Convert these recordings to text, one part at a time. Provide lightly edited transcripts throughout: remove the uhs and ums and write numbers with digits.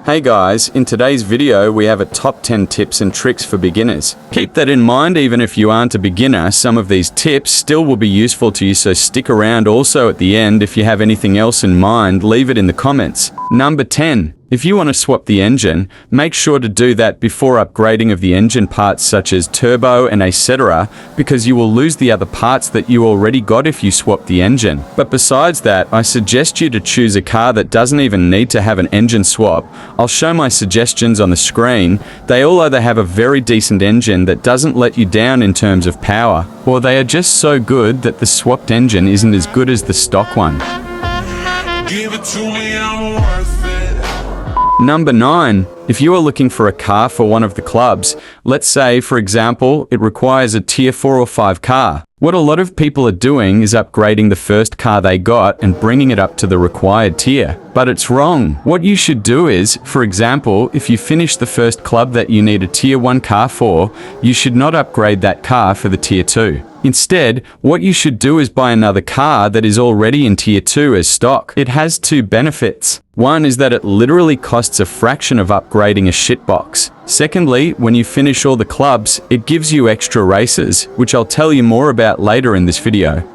Hey guys, in today's video we have a top 10 tips and tricks for beginners. Keep that in mind, even if you aren't a beginner, some of these tips still will be useful to you, so stick around. Also at the end, if you have anything else in mind, leave it in the comments. Number 10. If you want to swap the engine, make sure to do that before upgrading of the engine parts such as turbo and etc., because you will lose the other parts that you already got if you swap the engine. But besides that, I suggest you to choose a car that doesn't even need to have an engine swap. I'll show my suggestions on the screen. They all either have a very decent engine that doesn't let you down in terms of power, or they are just so good that the swapped engine isn't as good as the stock one. Give it to me, I'm worth it. Number 9. If you are looking for a car for one of the clubs, let's say, for example, it requires a tier 4 or 5 car. What a lot of people are doing is upgrading the first car they got and bringing it up to the required tier. But it's wrong. What you should do is, for example, if you finish the first club that you need a tier 1 car for, you should not upgrade that car for the tier 2. Instead, what you should do is buy another car that is already in tier 2 as stock. It has 2 benefits. One is that it literally costs a fraction of upgrading a shitbox. Secondly, when you finish all the clubs, it gives you extra races, which I'll tell you more about later in this video.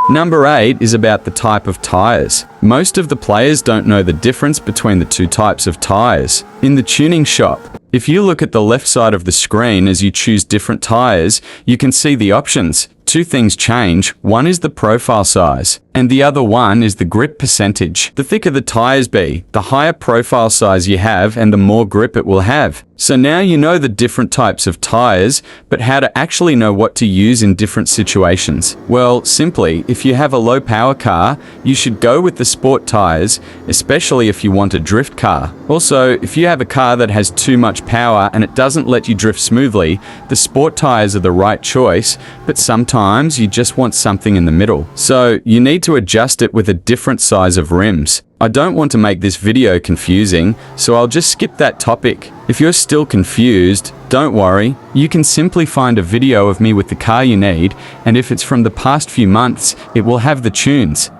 Number 8 is about the type of tires. Most of the players don't know the difference between the 2 types of tires. In the tuning shop, if you look at the left side of the screen as you choose different tires, you can see the options. 2 things change. One is the profile size, and the other one is the grip percentage. The thicker the tires be, the higher profile size you have and the more grip it will have. So now you know the different types of tires, but how to actually know what to use in different situations? Well, simply, if you have a low power car, you should go with the sport tires, especially if you want a drift car. Also, if you have a car that has too much power and it doesn't let you drift smoothly, the sport tires are the right choice, but sometimes you just want something in the middle. So you need to adjust it with a different size of rims. I don't want to make this video confusing, so I'll just skip that topic. If you're still confused, don't worry. You can simply find a video of me with the car you need, and if it's from the past few months, it will have the tunes.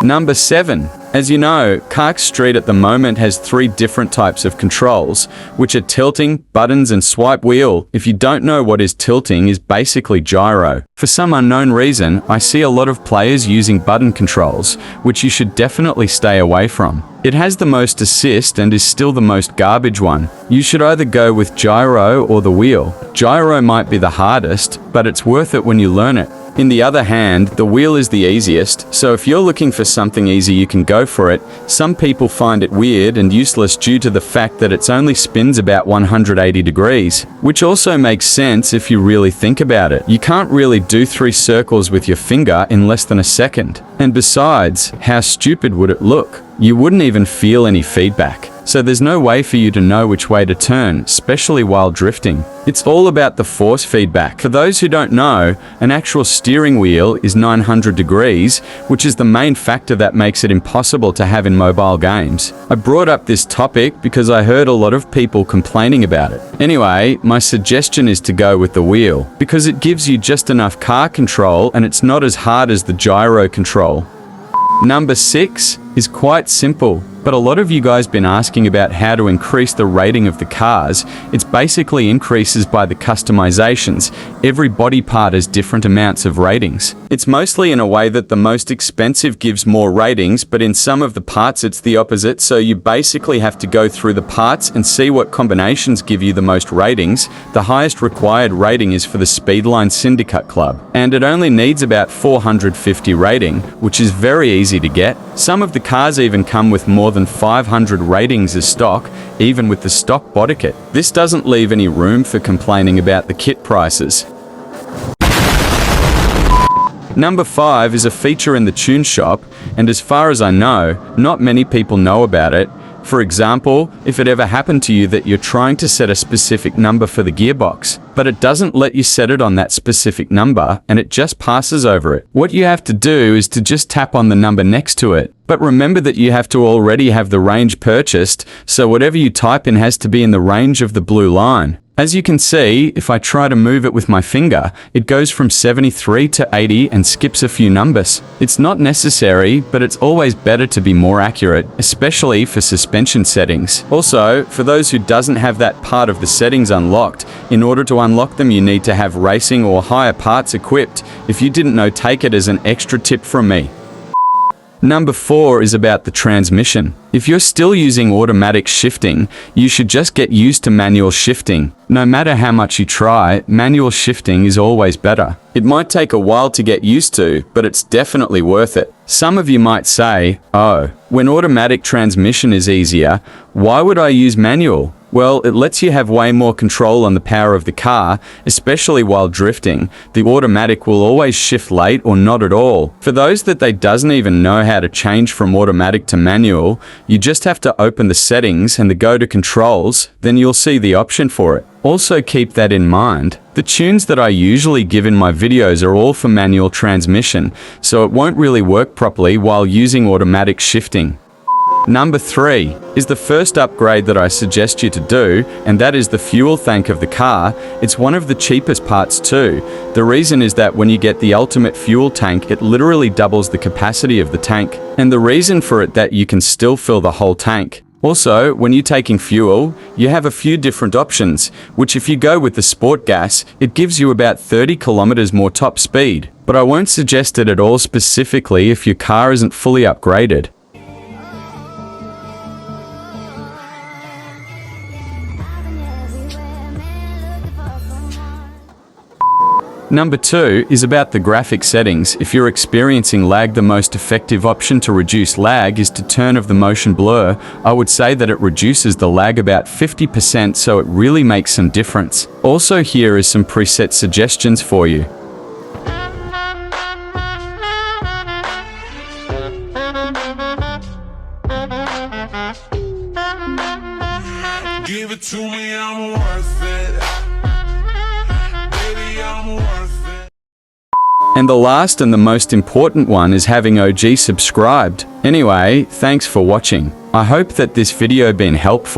Number 7. As you know, CarX Street at the moment has 3 different types of controls, which are tilting, buttons and swipe wheel. If you don't know what is tilting, is basically gyro. For some unknown reason, I see a lot of players using button controls, which you should definitely stay away from. It has the most assist and is still the most garbage one. You should either go with gyro or the wheel. Gyro might be the hardest, but it's worth it when you learn it. In the other hand, the wheel is the easiest, so if you're looking for something easy you can go for it. Some people find it weird and useless due to the fact that it only spins about 180 degrees, which also makes sense if you really think about it. You can't really do 3 circles with your finger in less than a second. And besides, how stupid would it look? You wouldn't even feel any feedback. So there's no way for you to know which way to turn, especially while drifting. It's all about the force feedback. For those who don't know, an actual steering wheel is 900 degrees, which is the main factor that makes it impossible to have in mobile games. I brought up this topic because I heard a lot of people complaining about it. Anyway, my suggestion is to go with the wheel, because it gives you just enough car control and it's not as hard as the gyro control. Number 6 is quite simple, but a lot of you guys been asking about how to increase the rating of the cars. It's basically increases by the customizations. Every body part has different amounts of ratings. It's mostly in a way that the most expensive gives more ratings, but in some of the parts it's the opposite, so you basically have to go through the parts and see what combinations give you the most ratings. The highest required rating is for the Speedline Syndicate Club, and it only needs about 450 rating, which is very easy to get. Some of the cars even come with more than 500 ratings as stock, even with the stock body kit. This doesn't leave any room for complaining about the kit prices. Number 5 is a feature in the tune shop, and as far as I know, not many people know about it. For example, if it ever happened to you that you're trying to set a specific number for the gearbox, but it doesn't let you set it on that specific number and it just passes over it. What you have to do is to just tap on the number next to it. But remember that you have to already have the range purchased, so whatever you type in has to be in the range of the blue line. As you can see, if I try to move it with my finger, it goes from 73 to 80 and skips a few numbers. It's not necessary, but it's always better to be more accurate, especially for suspension settings. Also, for those who doesn't have that part of the settings unlocked, in order to unlock them you need to have racing or higher parts equipped. If you didn't know, take it as an extra tip from me. Number 4 is about the transmission. If you're still using automatic shifting, you should just get used to manual shifting. No matter how much you try, manual shifting is always better. It might take a while to get used to, but it's definitely worth it. Some of you might say, oh, when automatic transmission is easier, why would I use manual? Well, it lets you have way more control on the power of the car, especially while drifting. The automatic will always shift late or not at all. For those that they doesn't even know how to change from automatic to manual, you just have to open the settings and the go to controls, then you'll see the option for it. Also keep that in mind. The tunes that I usually give in my videos are all for manual transmission, so it won't really work properly while using automatic shifting. Number 3 is the first upgrade that I suggest you to do, and that is the fuel tank of the car. It's one of the cheapest parts too. The reason is that when you get the ultimate fuel tank, it literally doubles the capacity of the tank. And the reason for it that you can still fill the whole tank. Also, when you're taking fuel, you have a few different options, which if you go with the sport gas, it gives you about 30 kilometers more top speed. But I won't suggest it at all specifically if your car isn't fully upgraded. Number 2 is about the graphic settings. If you're experiencing lag, the most effective option to reduce lag is to turn off the motion blur. I would say that it reduces the lag about 50%, so it really makes some difference. Also, here is some preset suggestions for you. Give it to me, I'm worth it. Baby, I'm worth it. And the last and the most important one is having OG subscribed. Anyway, thanks for watching. I hope that this video been helpful.